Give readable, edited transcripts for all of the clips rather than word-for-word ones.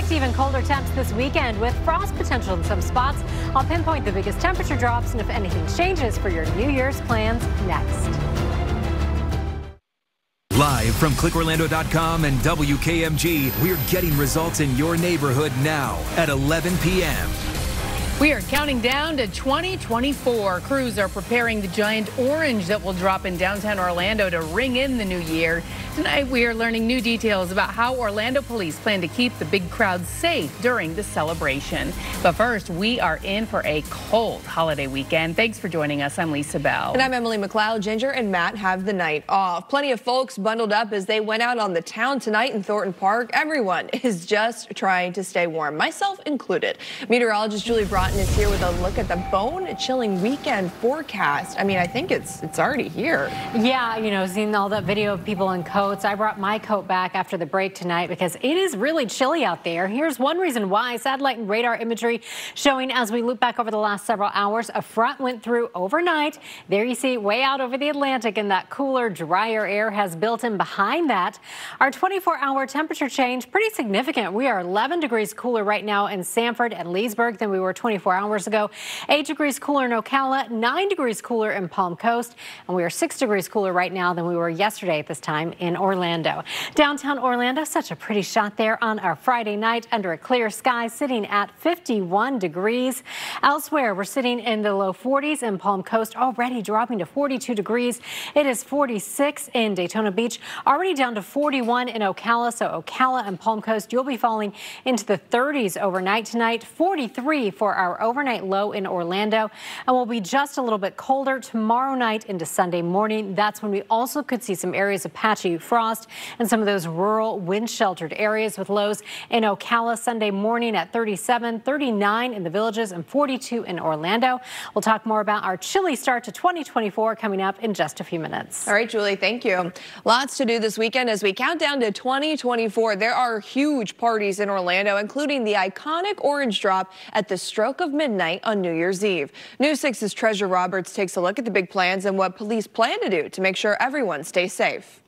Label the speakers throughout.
Speaker 1: Expect even colder temps this weekend with frost potential in some spots. I'll pinpoint the biggest temperature drops and if anything changes for your New Year's plans next.
Speaker 2: Live from clickorlando.com and WKMG, we're getting results in your neighborhood now at 11 p.m.
Speaker 3: We are counting down to 2024. Crews are preparing the giant orange that will drop in downtown Orlando to ring in the new year. Tonight, we are learning new details about how Orlando police plan to keep the big crowd safe during the celebration. But first, we are in for a cold holiday weekend. Thanks for joining us. I'm Lisa Bell.
Speaker 4: And I'm Emily McLeod. Ginger and Matt have the night off. Plenty of folks bundled up as they went out on the town tonight in Thornton Park. Everyone is just trying to stay warm, myself included. Meteorologist Julie Broughton is here with a look at the bone-chilling weekend forecast. I mean, I think it's already here.
Speaker 1: Yeah, you know, seeing all that video of people in coats. I brought my coat back after the break tonight because it is really chilly out there. Here's one reason why. Satellite and radar imagery showing as we look back over the last several hours, a front went through overnight. There you see way out over the Atlantic, and that cooler, drier air has built in behind that. Our 24-hour temperature change, pretty significant. We are 11 degrees cooler right now in Sanford and Leesburg than we were 24 hours ago. 8 degrees cooler in Ocala, 9 degrees cooler in Palm Coast, and we are 6 degrees cooler right now than we were yesterday at this time in Orlando. Downtown Orlando, such a pretty shot there on our Friday night under a clear sky, sitting at 51 degrees. Elsewhere, we're sitting in the low 40s in Palm Coast, already dropping to 42 degrees. It is 46 in Daytona Beach, already down to 41 in Ocala. So Ocala and Palm Coast, you'll be falling into the 30s overnight tonight. 43 for our overnight low in Orlando, and we'll be just a little bit colder tomorrow night into Sunday morning. That's when we also could see some areas of patchy frost and some of those rural wind sheltered areas with lows in Ocala Sunday morning at 37, 39 in the Villages, and 42 in Orlando. We'll talk more about our chilly start to 2024 coming up in just a few minutes.
Speaker 4: All right, Julie, thank you. Lots to do this weekend as we count down to 2024. There are huge parties in Orlando, including the iconic orange drop at the stroke of midnight on New Year's Eve. News 6's Treasure Roberts takes a look at the big plans and what police plan to do to make sure everyone stays safe.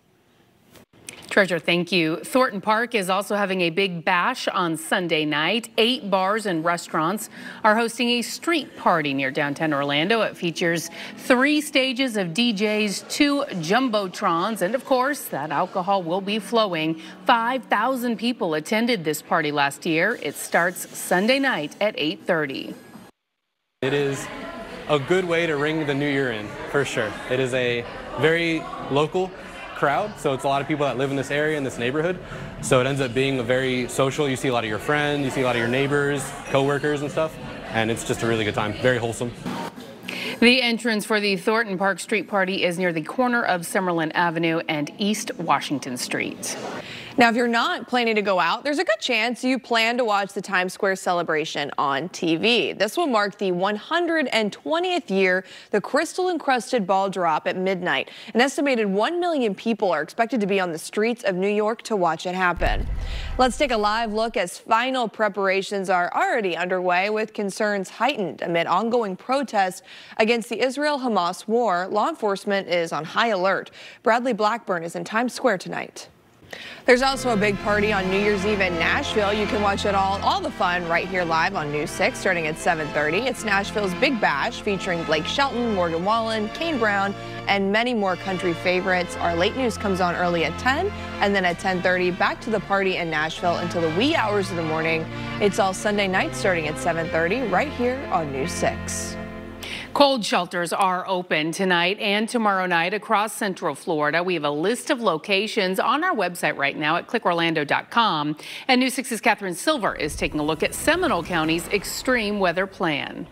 Speaker 3: Treasure, thank you. Thornton Park is also having a big bash on Sunday night. 8 bars and restaurants are hosting a street party near downtown Orlando. It features 3 stages of DJs, 2 jumbotrons, and of course, that alcohol will be flowing. 5,000 people attended this party last year. It starts Sunday night at 8:30.
Speaker 5: It is a good way to ring the new year in, for sure. It is a very local crowd, so it's a lot of people that live in this area, in this neighborhood, so it ends up being a very social. You see a lot of your friends, you see a lot of your neighbors, co-workers and stuff, and it's just a really good time. Very wholesome.
Speaker 3: The entrance for the Thornton Park Street Party is near the corner of Summerlin Avenue and East Washington Street.
Speaker 4: Now, if you're not planning to go out, there's a good chance you plan to watch the Times Square celebration on TV. This will mark the 120th year the crystal-encrusted ball drop at midnight. An estimated 1 million people are expected to be on the streets of New York to watch it happen. Let's take a live look as final preparations are already underway, with concerns heightened amid ongoing protests against the Israel-Hamas war. Law enforcement is on high alert. Bradley Blackburn is in Times Square tonight. There's also a big party on New Year's Eve in Nashville. You can watch it all the fun right here live on News 6 starting at 7:30. It's Nashville's Big Bash featuring Blake Shelton, Morgan Wallen, Kane Brown, and many more country favorites. Our late news comes on early at 10, and then at 10:30 back to the party in Nashville until the wee hours of the morning. It's all Sunday night starting at 7:30 right here on News 6.
Speaker 3: Cold shelters are open tonight and tomorrow night across Central Florida. We have a list of locations on our website right now at clickorlando.com. And News 6's Catherine Silver is taking a look at Seminole County's extreme weather plan.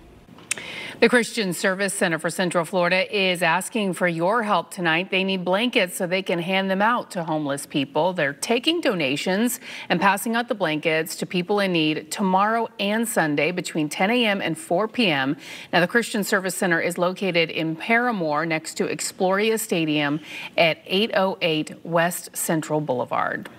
Speaker 3: The Christian Service Center for Central Florida is asking for your help tonight. They need blankets so they can hand them out to homeless people. They're taking donations and passing out the blankets to people in need tomorrow and Sunday between 10 a.m. and 4 p.m. Now, the Christian Service Center is located in Paramore next to Exploria Stadium at 808 West Central Boulevard.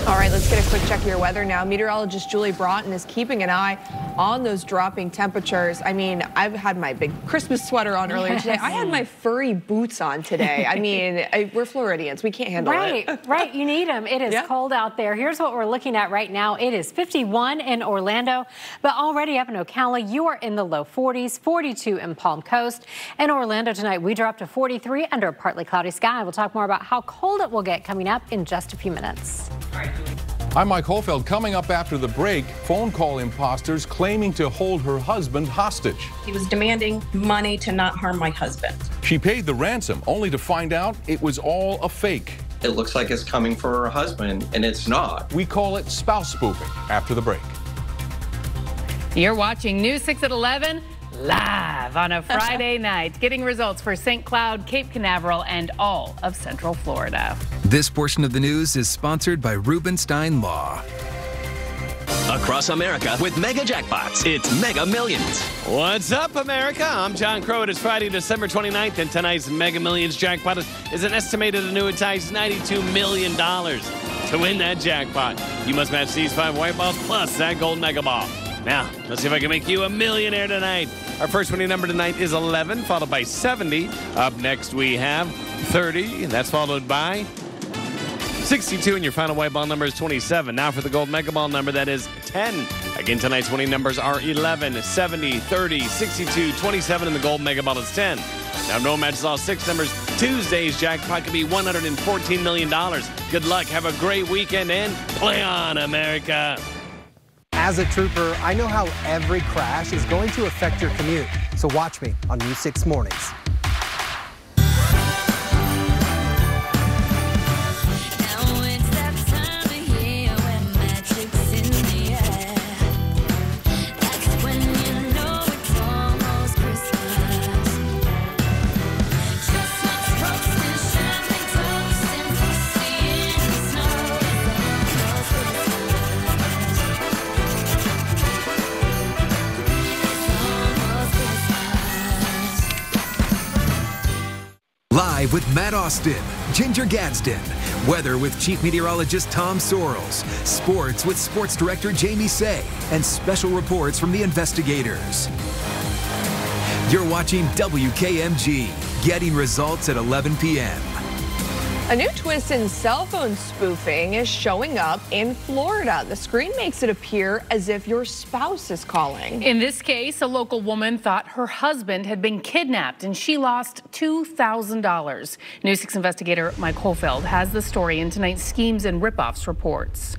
Speaker 4: All right, let's get a quick check of your weather now. Meteorologist Julie Broughton is keeping an eye on those dropping temperatures. I mean, I've had my big Christmas sweater on earlier today. I had my furry boots on today. I mean, we're Floridians. We can't handle it.
Speaker 1: Right. You need them. It is cold out there. Here's what we're looking at right now. It is 51 in Orlando, but already up in Ocala, you are in the low 40s, 42 in Palm Coast. In Orlando tonight, we dropped to 43 under a partly cloudy sky. We'll talk more about how cold it will get coming up in just a few minutes.
Speaker 6: I'm Mike Holfeld. Coming up after the break, phone call imposters claiming to hold her husband hostage.
Speaker 7: He was demanding money to not harm my husband.
Speaker 6: She paid the ransom only to find out it was all a fake.
Speaker 8: It looks like it's coming for her husband, and it's not.
Speaker 6: We call it spouse spoofing after the break.
Speaker 3: You're watching News 6 at 11 live on a Friday night, getting results for St. Cloud, Cape Canaveral, and all of Central Florida.
Speaker 2: This portion of the news is sponsored by Rubenstein Law.
Speaker 9: Across America with mega jackpots, it's Mega Millions.
Speaker 10: What's up, America? I'm John Crow. It is Friday, December 29th, and tonight's Mega Millions jackpot is an estimated annuitized $92 million. To win that jackpot, you must match these 5 white balls plus that gold mega ball. Now, let's see if I can make you a millionaire tonight. Our first winning number tonight is 11, followed by 70. Up next, we have 30, and that's followed by 62, and your final white ball number is 27. Now for the gold mega ball number, that is 10. Again, tonight's winning numbers are 11, 70, 30, 62, 27, and the gold mega ball is 10. Now, no matches all 6 numbers. Tuesday's jackpot could be $114 million. Good luck, have a great weekend, and play on, America.
Speaker 11: As a trooper, I know how every crash is going to affect your commute. So watch me on News 6 Mornings.
Speaker 2: Live with Matt Austin, Ginger Gadsden, weather with Chief Meteorologist Tom Sorrells, sports with Sports Director Jamie Say, and special reports from the investigators. You're watching WKMG, getting results at 11 p.m.
Speaker 4: A new twist in cell phone spoofing is showing up in Florida. The screen makes it appear as if your spouse is calling.
Speaker 3: In this case, a local woman thought her husband had been kidnapped and she lost $2,000. News 6 investigator Mike Holfeld has the story in tonight's Schemes and Ripoffs reports.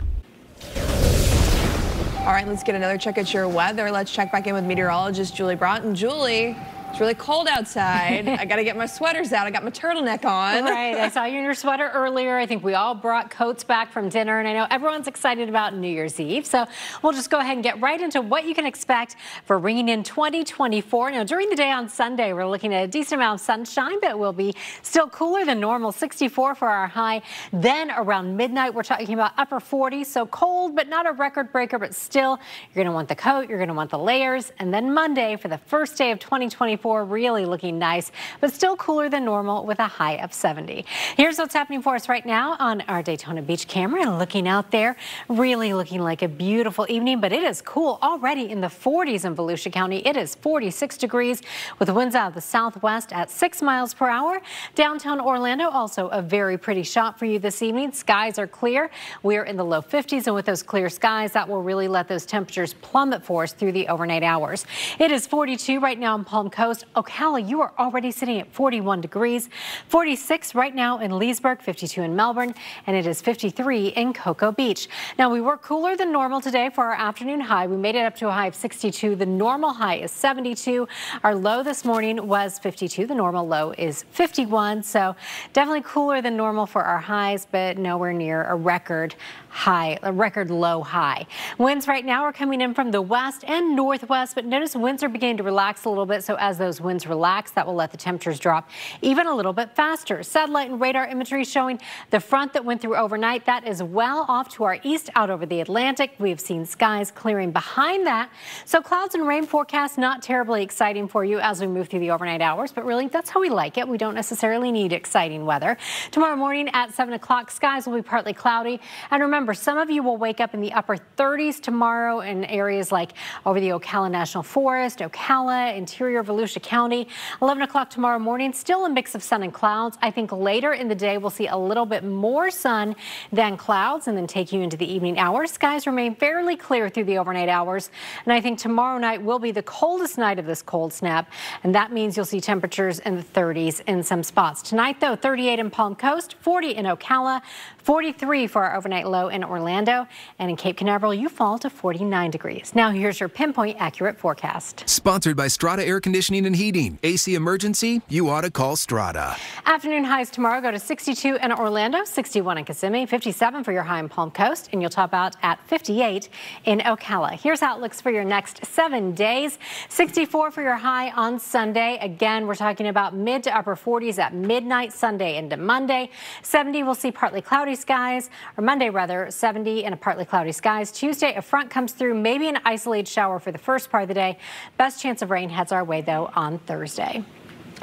Speaker 4: All right, let's get another check at your weather. Let's check back in with meteorologist Julie Broughton. Julie, it's really cold outside. I got to get my sweaters out. I got my turtleneck on.
Speaker 1: Right. I saw you in your sweater earlier. I think we all brought coats back from dinner, and I know everyone's excited about New Year's Eve. So we'll just go ahead and get right into what you can expect for ringing in 2024. Now, during the day on Sunday, we're looking at a decent amount of sunshine, but it will be still cooler than normal, 64 for our high. Then around midnight, we're talking about upper 40s, so cold, but not a record breaker, but still, you're going to want the coat, you're going to want the layers. And then Monday, for the first day of 2024, really looking nice, but still cooler than normal with a high of 70. Here's what's happening for us right now on our Daytona Beach camera. Looking out there, really looking like a beautiful evening, but it is cool already in the 40s in Volusia County. It is 46 degrees with winds out of the southwest at 6 miles per hour. Downtown Orlando, also a very pretty shot for you this evening. Skies are clear. We're in the low 50s, and with those clear skies, that will really let those temperatures plummet for us through the overnight hours. It is 42 right now in Palm Coast. Ocala, you are already sitting at 41 degrees, 46 right now in Leesburg, 52 in Melbourne, and it is 53 in Cocoa Beach. Now, we were cooler than normal today for our afternoon high. We made it up to a high of 62. The normal high is 72. Our low this morning was 52. The normal low is 51. So definitely cooler than normal for our highs, but nowhere near a record high, a record low high. Winds right now are coming in from the west and northwest, but notice winds are beginning to relax a little bit. So as as those winds relax. That will let the temperatures drop even a little bit faster. Satellite and radar imagery showing the front that went through overnight. That is well off to our east out over the Atlantic. We have seen skies clearing behind that. So clouds and rain forecast not terribly exciting for you as we move through the overnight hours, but really that's how we like it. We don't necessarily need exciting weather. Tomorrow morning at 7 o'clock, skies will be partly cloudy. And remember, some of you will wake up in the upper 30s tomorrow in areas like over the Ocala National Forest, Ocala, interior Volusia County. 11 o'clock tomorrow morning, still a mix of sun and clouds. I think later in the day we'll see a little bit more sun than clouds and then take you into the evening hours. Skies remain fairly clear through the overnight hours. And I think tomorrow night will be the coldest night of this cold snap. And that means you'll see temperatures in the 30s in some spots. Tonight, though, 38 in Palm Coast, 40 in Ocala, 43 for our overnight low in Orlando, and in Cape Canaveral, you fall to 49 degrees. Now here's your pinpoint accurate forecast.
Speaker 2: Sponsored by Strata Air Conditioning and Heating. AC emergency? You ought to call Strata.
Speaker 1: Afternoon highs tomorrow go to 62 in Orlando, 61 in Kissimmee, 57 for your high in Palm Coast, and you'll top out at 58 in Ocala. Here's how it looks for your next 7 days. 64 for your high on Sunday. Again, we're talking about mid to upper 40s at midnight Sunday into Monday. 70 we'll see partly cloudy skies, or Monday rather, 70 and a partly cloudy skies. Tuesday, a front comes through, maybe an isolated shower for the first part of the day. Best chance of rain heads our way, though, on Thursday.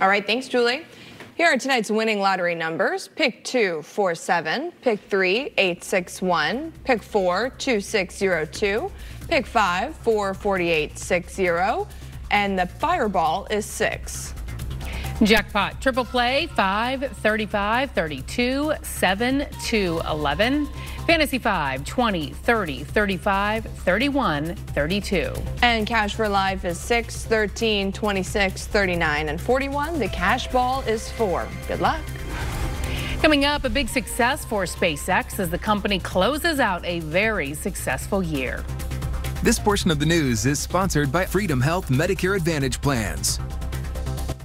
Speaker 4: All right, thanks, Julie. Here are tonight's winning lottery numbers. Pick 2, 4, 7. Pick 3, 8, 6, 1. Pick 4, 2, 6, 0, 2. Pick 5, 4, 48, 6, 0. And the fireball is 6.
Speaker 3: Jackpot triple play 5, 35, 32, 7, 2, 11. Fantasy 5, 20, 30, 35, 31, 32.
Speaker 4: And cash for life is 6, 13, 26, 39, and 41. The cash ball is 4. Good luck.
Speaker 3: Coming up, a big success for SpaceX as the company closes out a very successful year.
Speaker 2: This portion of the news is sponsored by Freedom Health Medicare Advantage plans.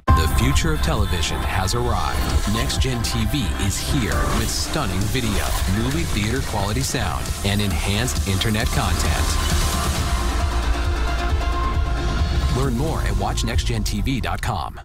Speaker 12: The future of television has arrived. Next Gen TV is here with stunning video, movie theater quality sound, and enhanced internet content. Learn more at watchnextgentv.com.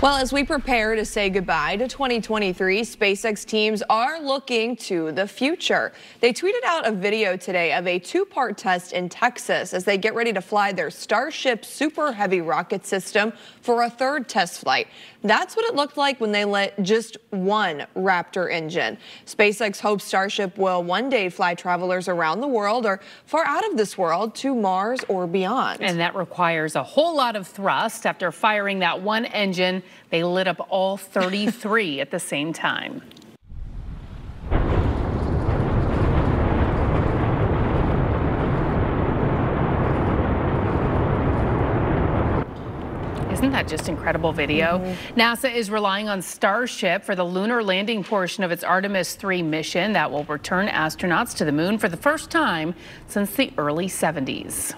Speaker 4: Well, as we prepare to say goodbye to 2023, SpaceX teams are looking to the future. They tweeted out a video today of a 2-part test in Texas as they get ready to fly their Starship Super Heavy rocket system for a 3rd test flight. That's what it looked like when they lit just one Raptor engine. SpaceX hopes Starship will one day fly travelers around the world or far out of this world to Mars or beyond.
Speaker 3: And that requires a whole lot of thrust. After firing that one engine, they lit up all 33 at the same time. Isn't that just incredible video? NASA is relying on Starship for the lunar landing portion of its Artemis 3 mission that will return astronauts to the moon for the first time since the early 70s.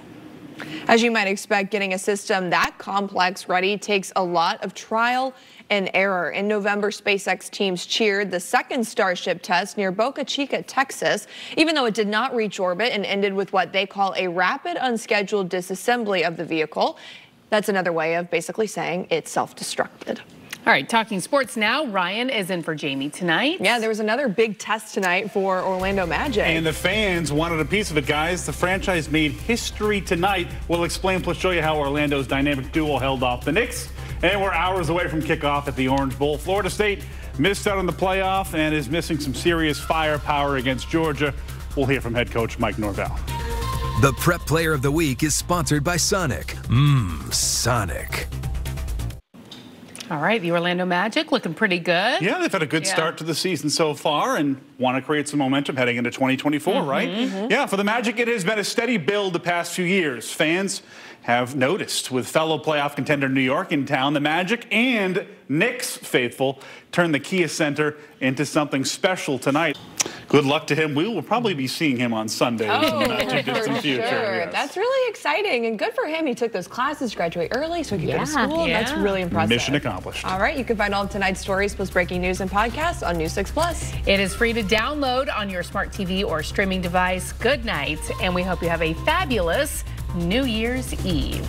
Speaker 4: As you might expect, getting a system that complex ready takes a lot of trial and error. In November, SpaceX teams cheered the 2nd Starship test near Boca Chica, Texas, even though it did not reach orbit and ended with what they call a rapid unscheduled disassembly of the vehicle. That's another way of basically saying it self-destructed.
Speaker 3: All right, talking sports now. Ryan is in for Jamie tonight.
Speaker 4: Yeah, there was another big test tonight for Orlando Magic.
Speaker 13: And the fans wanted a piece of it, guys. The franchise made history tonight. We'll explain, plus show you how Orlando's dynamic duo held off the Knicks. And we're hours away from kickoff at the Orange Bowl. Florida State missed out on the playoff and is missing some serious firepower against Georgia. We'll hear from head coach Mike Norvell.
Speaker 2: The Prep Player of the Week is sponsored by Sonic. Sonic.
Speaker 3: All right, the Orlando Magic looking pretty good.
Speaker 13: Yeah, they've had a good start to the season so far and want to create some momentum heading into 2024, right? Yeah, for the Magic, it has been a steady build the past few years. Fans have noticed with fellow playoff contender New York in town, the Magic and Knicks faithful turned the Kia Center into something special tonight. Good luck to him. We will probably be seeing him on Sunday in the not too distant future. Yes.
Speaker 4: That's really exciting and good for him. He took those classes, graduate early so he could go to school. That's really impressive.
Speaker 13: Mission accomplished.
Speaker 4: All right, you can find all of tonight's stories plus breaking news and podcasts on News 6 Plus.
Speaker 3: It is free to download on your smart TV or streaming device. Good night, and we hope you have a fabulous New Year's Eve.